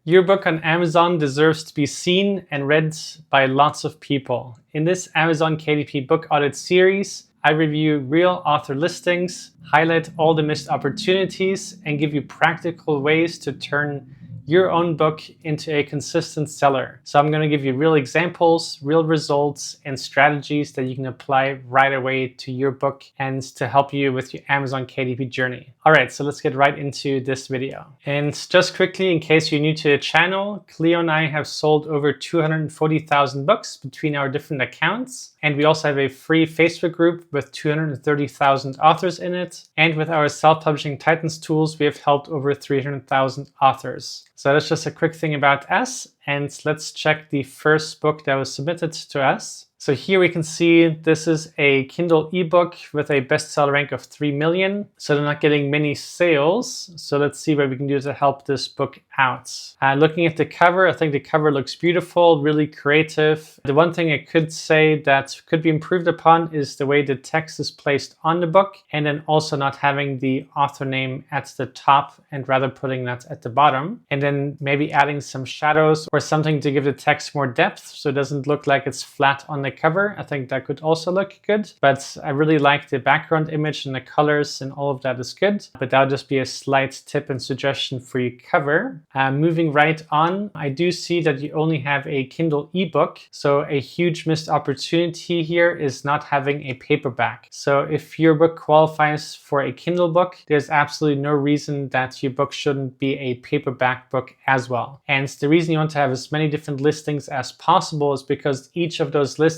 Your book on Amazon deserves to be seen and read by lots of people. In this Amazon KDP Book Audit series, I review real author listings, highlight all the missed opportunities, and give you practical ways to turn your own book into a consistent seller. So I'm going to give you real examples, real results, and strategies that you can apply right away to your book and to help you with your Amazon KDP journey. All right, so let's get right into this video. And just quickly, in case you're new to the channel, Cleo and I have sold over 240,000 books between our different accounts. And we also have a free Facebook group with 230,000 authors in it. And with our Self-Publishing Titans tools, we have helped over 300,000 authors. So that's just a quick thing about us. And let's check the first book that was submitted to us. So here we can see this is a Kindle ebook with a bestseller rank of 3 million. So they're not getting many sales. So let's see what we can do to help this book out. Looking at the cover, I think the cover looks beautiful, really creative. The one thing I could say that could be improved upon is the way the text is placed on the book, and then also not having the author name at the top and rather putting that at the bottom. And then maybe adding some shadows or something to give the text more depth so it doesn't look like it's flat on the cover. I think that could also look good, but I really like the background image and the colors and all of that is good. But that'll just be a slight tip and suggestion for your cover. Moving right on, I do see that you only have a Kindle ebook. So a huge missed opportunity here is not having a paperback. So if your book qualifies for a Kindle book, there's absolutely no reason that your book shouldn't be a paperback book as well. And the reason you want to have as many different listings as possible is because each of those listings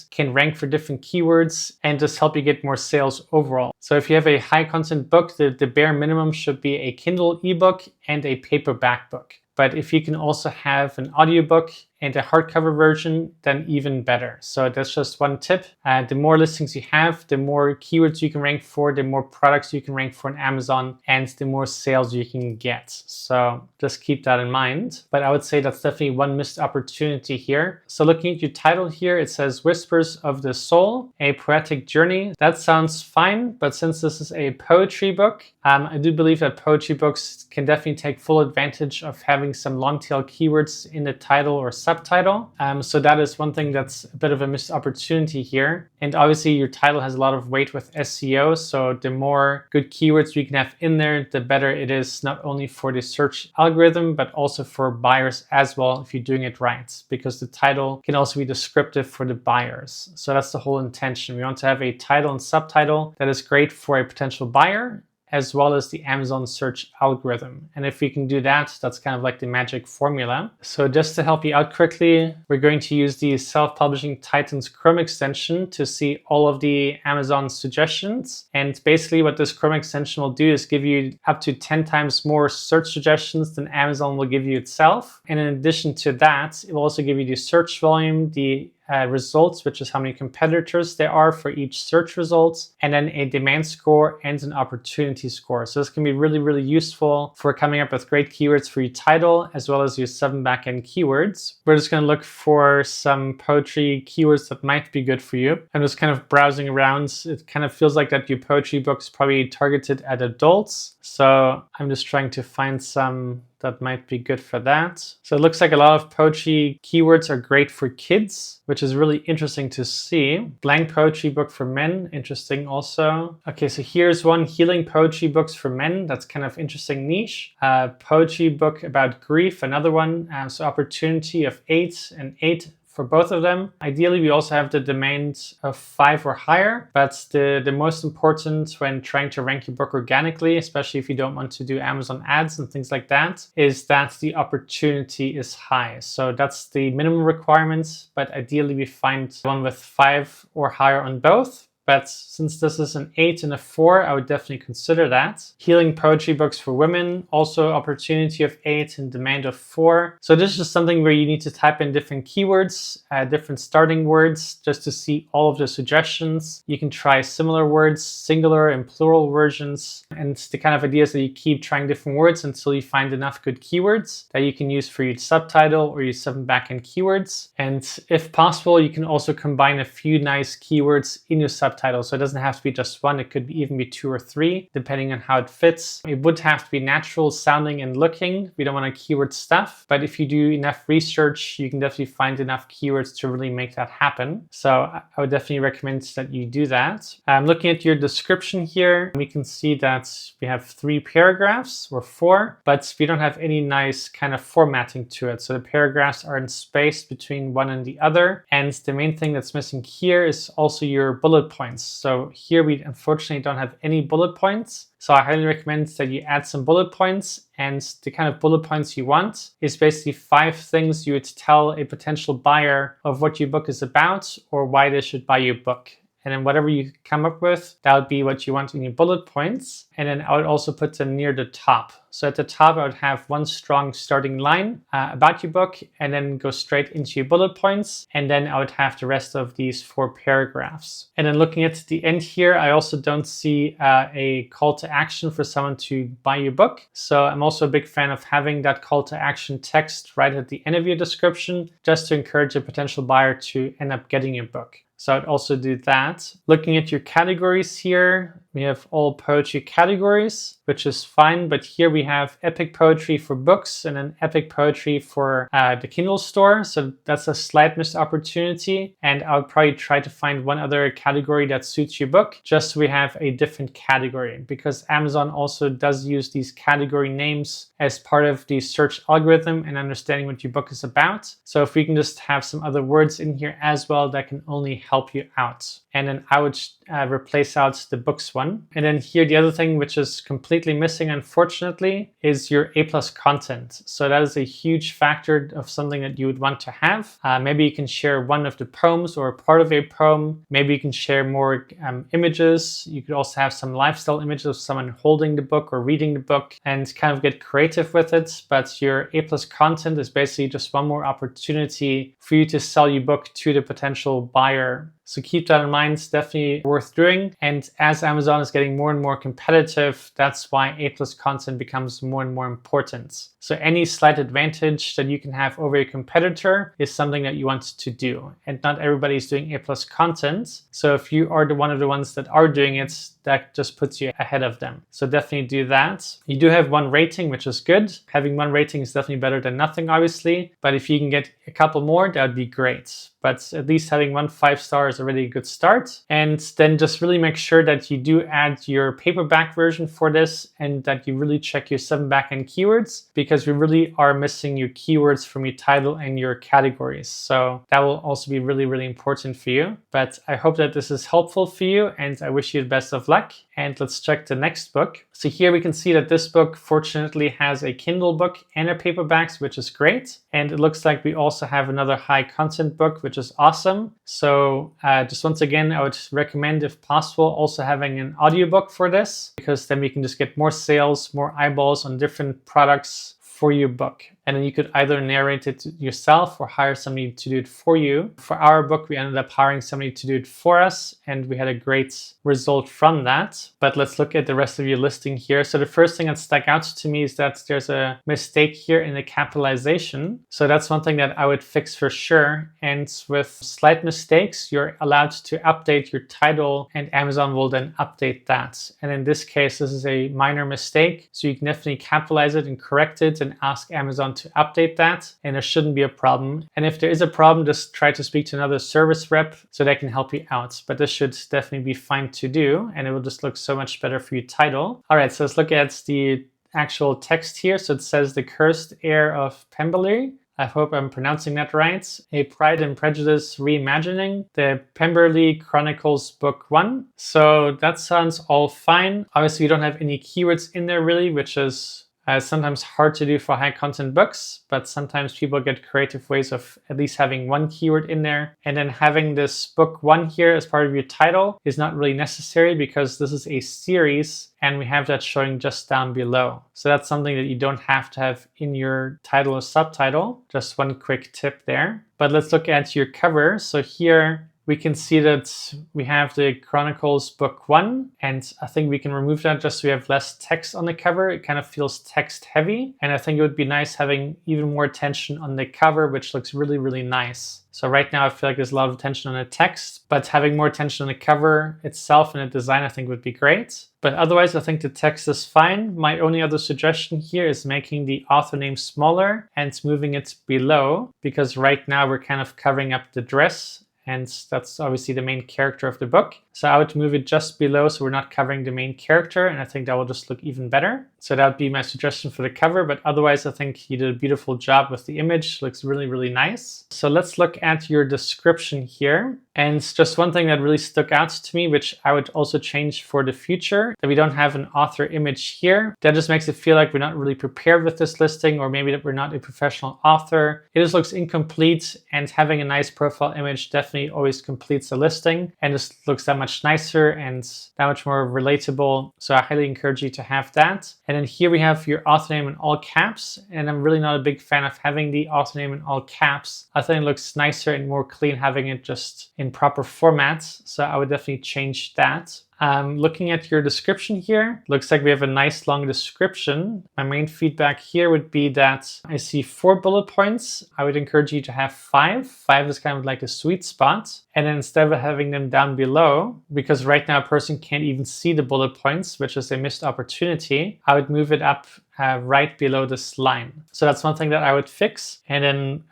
can rank for different keywords and just help you get more sales overall. So if you have a high content book, the bare minimum should be a Kindle ebook and a paperback book. But if you can also have an audiobook and a hardcover version, then even better. So that's just one tip. The more listings you have, the more keywords you can rank for, the more products you can rank for on Amazon, and the more sales you can get. So just keep that in mind. But I would say that's definitely one missed opportunity here. So looking at your title here, it says Whispers of the Soul, a Poetic Journey. That sounds fine, but since this is a poetry book, I do believe that poetry books can definitely take full advantage of having some long tail keywords in the title or subtitle. So that is one thing that's a bit of a missed opportunity here. And obviously your title has a lot of weight with SEO. So the more good keywords we can have in there, the better it is, not only for the search algorithm, but also for buyers as well if you're doing it right, because the title can also be descriptive for the buyers. So that's the whole intention. We want to have a title and subtitle that is great for a potential buyer, as well as the Amazon search algorithm. And if we can do that, that's kind of like the magic formula. So just to help you out quickly, we're going to use the Self-Publishing Titans Chrome extension to see all of the Amazon suggestions. And basically what this Chrome extension will do is give you up to 10 times more search suggestions than Amazon will give you itself. And in addition to that, it will also give you the search volume, the results, which is how many competitors there are for each search results, and then a demand score and an opportunity score. So this can be really, really useful for coming up with great keywords for your title, as well as your 7 backend keywords. We're just going to look for some poetry keywords that might be good for you. I'm just kind of browsing around. It kind of feels like that your poetry book is probably targeted at adults. So I'm just trying to find some that might be good for that. So it looks like a lot of poetry keywords are great for kids, which is really interesting to see. Blank poetry book for men, interesting also. Okay, so here's one, healing poetry books for men. That's kind of interesting niche. Poetry book about grief, another one. So opportunity of 8 and 8 for both of them. Ideally, we also have the demand of 5 or higher, but the most important when trying to rank your book organically, especially if you don't want to do Amazon ads and things like that, is that the opportunity is high. So that's the minimum requirement, but ideally we find one with 5 or higher on both. But since this is an 8 and a 4, I would definitely consider that. Healing poetry books for women, also opportunity of 8 and demand of 4. So this is just something where you need to type in different keywords, different starting words, just to see all of the suggestions. You can try similar words, singular and plural versions. And the kind of idea is that you keep trying different words until you find enough good keywords that you can use for your subtitle or your 7 backend keywords. And if possible, you can also combine a few nice keywords in your subtitle subtitle. So it doesn't have to be just one, it could even be 2 or 3, depending on how it fits. It would have to be natural sounding and looking. We don't want to keyword stuff, but if you do enough research, you can definitely find enough keywords to really make that happen. So I would definitely recommend that you do that. Looking at your description here, we can see that we have 3 paragraphs or 4, but we don't have any nice kind of formatting to it. So the paragraphs are spaced between one and the other. And the main thing that's missing here is also your bullet points. So here we unfortunately don't have any bullet points. So I highly recommend that you add some bullet points, and the kind of bullet points you want is basically 5 things you would tell a potential buyer of what your book is about or why they should buy your book. And then whatever you come up with, that would be what you want in your bullet points. And then I would also put them near the top. So at the top, I would have one strong starting line about your book, and then go straight into your bullet points. And then I would have the rest of these 4 paragraphs. And then looking at the end here, I also don't see a call to action for someone to buy your book. So I'm also a big fan of having that call to action text right at the end of your description, just to encourage a potential buyer to end up getting your book. So I'd also do that. Looking at your categories here, we have all poetry categories, which is fine. But here we have epic poetry for books and then epic poetry for the Kindle store. So that's a slight missed opportunity. And I would probably try to find one other category that suits your book, just so we have a different category, because Amazon also does use these category names as part of the search algorithm and understanding what your book is about. So if we can just have some other words in here as well, that can only help you out. And then I would replace out the books one. And then here, the other thing which is completely missing, unfortunately, is your A+ content. So that is a huge factor of something that you would want to have. Maybe you can share one of the poems or part of a poem. Maybe you can share more images. You could also have some lifestyle images of someone holding the book or reading the book and kind of get creative with it. But your A+ content is basically just one more opportunity for you to sell your book to the potential buyer. So keep that in mind, it's definitely worth doing. And as Amazon is getting more and more competitive, that's why A+ content becomes more and more important. So any slight advantage that you can have over a competitor is something that you want to do. And not everybody is doing A+ content. So if you are one of the ones that are doing it, that just puts you ahead of them. So definitely do that. You do have 1 rating, which is good. Having 1 rating is definitely better than nothing, obviously. But if you can get a couple more, that would be great. But at least having 1 5-star is already a good start. And then just really make sure that you do add your paperback version for this, and that you really check your 7 backend keywords, because we really are missing your keywords from your title and your categories. So that will also be really, really important for you. But I hope that this is helpful for you, and I wish you the best of luck. And let's check the next book. So here we can see that this book fortunately has a Kindle book and a paperbacks, which is great. And it looks like we also have another high content book, which is awesome. So just once again, I would recommend, if possible, also having an audiobook for this, because then we can just get more sales, more eyeballs on different products for your book. And then you could either narrate it yourself or hire somebody to do it for you. For our book, we ended up hiring somebody to do it for us, and we had a great result from that. But let's look at the rest of your listing here. So the first thing that stuck out to me is that there's a mistake here in the capitalization. So that's one thing that I would fix for sure. And with slight mistakes, you're allowed to update your title, and Amazon will then update that. And in this case, this is a minor mistake. So you can definitely capitalize it and correct it and ask Amazon to update that, and there shouldn't be a problem. And if there is a problem, just try to speak to another service rep so they can help you out. But this should definitely be fine to do, and it will just look so much better for your title. All right, so let's look at the actual text here. So it says The Cursed Heir of Pemberley. I hope I'm pronouncing that right. A Pride and Prejudice reimagining, the Pemberley Chronicles Book 1. So that sounds all fine. Obviously, you don't have any keywords in there really, which is sometimes hard to do for high content books, but sometimes people get creative ways of at least having 1 keyword in there. And then having this book 1 here as part of your title is not really necessary, because this is a series and we have that showing just down below. So that's something that you don't have to have in your title or subtitle. Just one quick tip there. But let's look at your cover. So here we can see that we have the Chronicles Book 1, and I think we can remove that just so we have less text on the cover. It kind of feels text heavy, and I think it would be nice having even more attention on the cover, which looks really, really nice. So right now I feel like there's a lot of attention on the text, but having more attention on the cover itself and the design I think would be great. But otherwise I think the text is fine. My only other suggestion here is making the author name smaller and moving it below, because right now we're kind of covering up the dress, and that's obviously the main character of the book. So I would move it just below so we're not covering the main character, and I think that will just look even better. So that would be my suggestion for the cover, but otherwise I think you did a beautiful job with the image. Looks really, really nice. So let's look at your description here. And just one thing that really stuck out to me, which I would also change for the future, that we don't have an author image here. That just makes it feel like we're not really prepared with this listing, or maybe that we're not a professional author. It just looks incomplete, and having a nice profile image definitely always completes the listing and just looks that much nicer and that much more relatable. So I highly encourage you to have that. And then here we have your author name in all caps, and I'm really not a big fan of having the author name in all caps. I think it looks nicer and more clean having it just in proper formats, so I would definitely change that. Looking at your description here, looks like we have a nice long description. My main feedback here would be that I see 4 bullet points. I would encourage you to have 5. 5 is kind of like a sweet spot. And then instead of having them down below, because right now a person can't even see the bullet points, which is a missed opportunity, I would move it up right below this line. So that's one thing that I would fix. And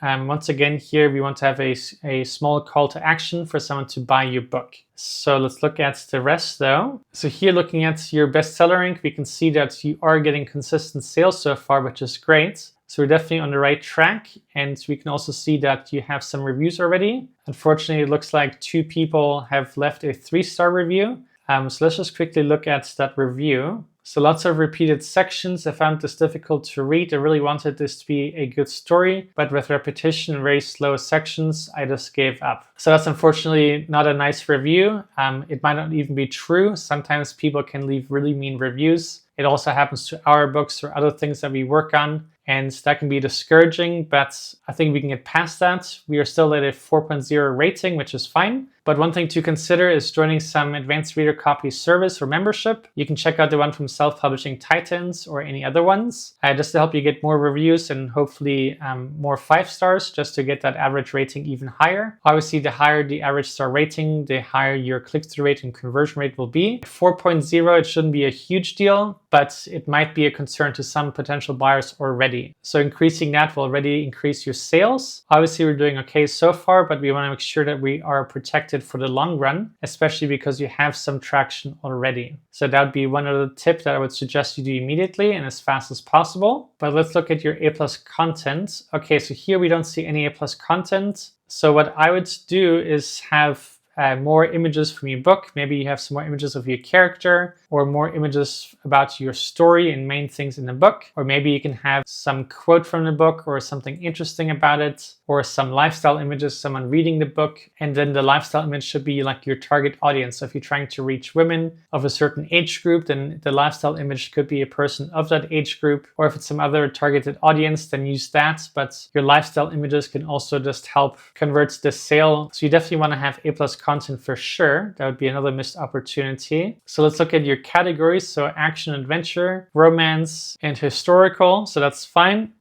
then once again here, we want to have a small call to action for someone to buy your book. So let's look at the rest though. So here, looking at your bestseller rank, we can see that you are getting consistent sales so far, which is great. So we're definitely on the right track. And we can also see that you have some reviews already. Unfortunately, it looks like 2 people have left a 3-star review. So let's just quickly look at that review. So lots of repeated sections. I found this difficult to read. I really wanted this to be a good story, but with repetition and very slow sections, I just gave up. So that's unfortunately not a nice review. It might not even be true. Sometimes people can leave really mean reviews. It also happens to our books or other things that we work on, and that can be discouraging, but I think we can get past that. We are still at a 4.0 rating, which is fine. But one thing to consider is joining some advanced reader copy service or membership. You can check out the one from Self-Publishing Titans or any other ones, just to help you get more reviews and hopefully more 5 stars, just to get that average rating even higher. Obviously, the higher the average star rating, the higher your click-through rate and conversion rate will be. 4.0, it shouldn't be a huge deal, but it might be a concern to some potential buyers already. So increasing that will already increase your sales. Obviously, we're doing okay so far, but we want to make sure that we are protected for the long run, especially because you have some traction already. So that would be one other tip that I would suggest you do immediately and as fast as possible. But let's look at your A+ content. Okay, so here we don't see any A+ content. So what I would do is have more images from your book. Maybe you have some more images of your character, or more images about your story and main things in the book. Or maybe you can have some quote from the book or something interesting about it, or some lifestyle images, someone reading the book. And then the lifestyle image should be like your target audience. So if you're trying to reach women of a certain age group, then the lifestyle image could be a person of that age group. Or if it's some other targeted audience, then use that. But your lifestyle images can also just help convert the sale. So you definitely want to have A+ content for sure. That would be another missed opportunity. So let's look at your categories. So action, adventure, romance, and historical. So that's fine.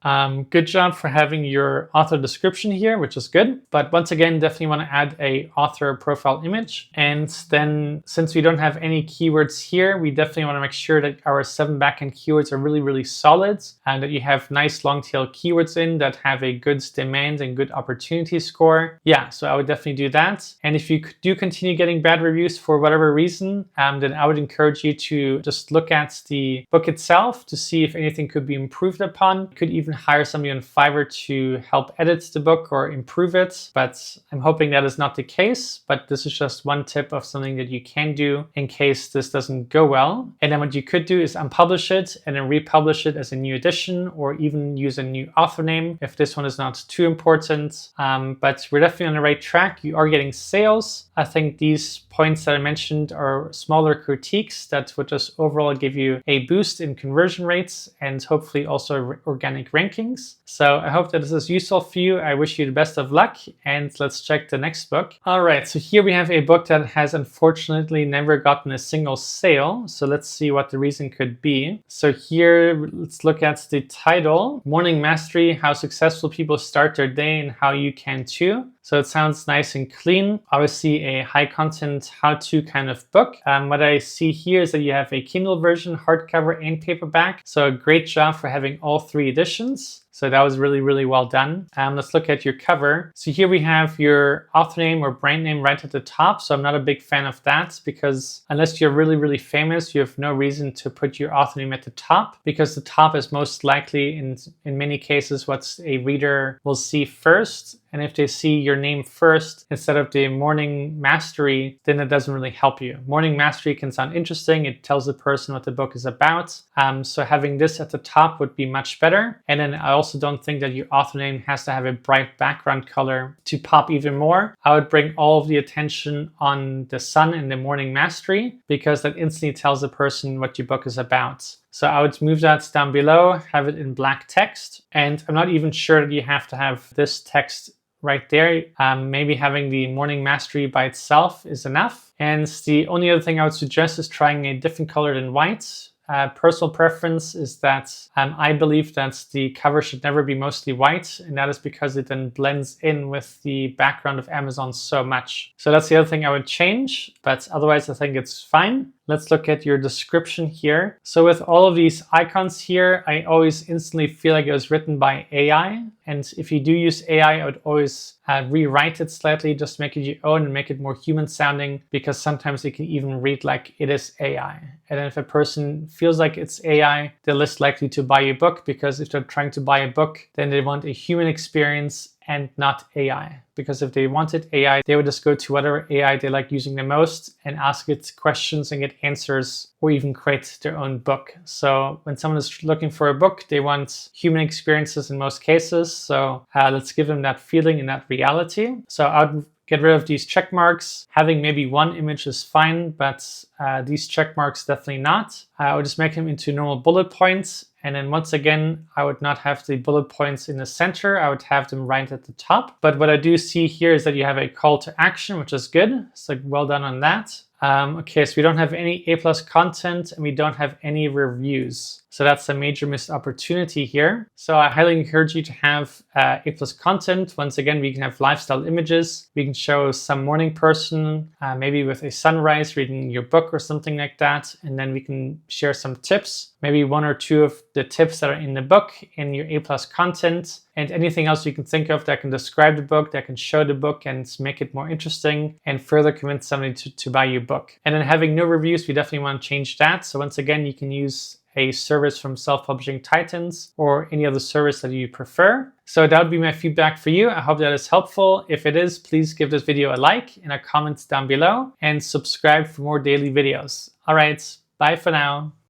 Good job for having your author description here, which is good. But once again, definitely want to add a author profile image. And then since we don't have any keywords here, we definitely want to make sure that our 7 backend keywords are really, really solid, and that you have nice long tail keywords in that have a good demand and good opportunity score. Yeah, so I would definitely do that. And if you do continue getting bad reviews for whatever reason, then I would encourage you to just look at the book itself to see if anything could be improved upon. You could even hire somebody on Fiverr to help edit the book or improve it, but I'm hoping that is not the case. But this is just one tip of something that you can do in case this doesn't go well. And then what you could do is unpublish it and then republish it as a new edition, or even use a new author name if this one is not too important. But we're definitely on the right track. You are getting sales. I think these points that I mentioned are smaller critiques that would just overall give you a boost in conversion rates and hopefully also organic rankings. So I hope that this is useful for you. I wish you the best of luck, and let's check the next book. All right, so here we have a book that has unfortunately never gotten a single sale. So let's see what the reason could be. So here, let's look at the title, Morning Mastery, How Successful People Start Their Day and How You Can Too. So it sounds nice and clean. Obviously a high content how-to kind of book. What I see here is that you have a Kindle version, hardcover and paperback. So a great job for having all 3 editions. So that was really, really well done. Let's look at your cover. So here we have your author name or brand name right at the top. So I'm not a big fan of that because unless you're really, really famous, you have no reason to put your author name at the top, because the top is most likely in many cases what a reader will see first. And if they see your name first instead of the Morning Mastery, then it doesn't really help you. Morning Mastery can sound interesting. It tells the person what the book is about. So having this at the top would be much better. And then I also don't think that your author name has to have a bright background color to pop even more. I would bring all of the attention on the sun and the Morning Mastery, because that instantly tells the person what your book is about. So I would move that down below, have it in black text. And I'm not even sure that you have to have this text right there. Maybe having the Morning Mastery by itself is enough. And the only other thing I would suggest is trying a different color than white. Personal preference is that I believe that the cover should never be mostly white, and that is because it then blends in with the background of Amazon so much. So that's the other thing I would change, but otherwise I think it's fine. Let's look at your description here. So with all of these icons here, I always instantly feel like it was written by AI. And if you do use AI, I would always rewrite it slightly, just make it your own and make it more human sounding, because sometimes it can even read like it is AI. And then if a person feels like it's AI, they're less likely to buy your book, because if they're trying to buy a book, then they want a human experience and not AI. Because if they wanted AI, they would just go to whatever AI they like using the most and ask it questions and get answers, or even create their own book. So when someone is looking for a book, they want human experiences in most cases. So let's give them that feeling and that reality. So I would get rid of these check marks. Having maybe one image is fine, but these check marks definitely not. I would just make them into normal bullet points. And then once again, I would not have the bullet points in the center. I would have them right at the top. But what I do see here is that you have a call to action, which is good. So well done on that. Okay, so we don't have any A+ content and we don't have any reviews. So that's a major missed opportunity here. So I highly encourage you to have A+ content. Once again, we can have lifestyle images. We can show some morning person, maybe with a sunrise reading your book or something like that. And then we can share some tips, maybe 1 or 2 of the tips that are in the book in your A+ content, and anything else you can think of that can describe the book, that can show the book and make it more interesting and further convince somebody to buy your book. And then having no reviews, we definitely want to change that. So once again, you can use a service from Self-Publishing Titans or any other service that you prefer. So that would be my feedback for you. I hope that is helpful. If it is, please give this video a like and a comment down below and subscribe for more daily videos. All right, bye for now.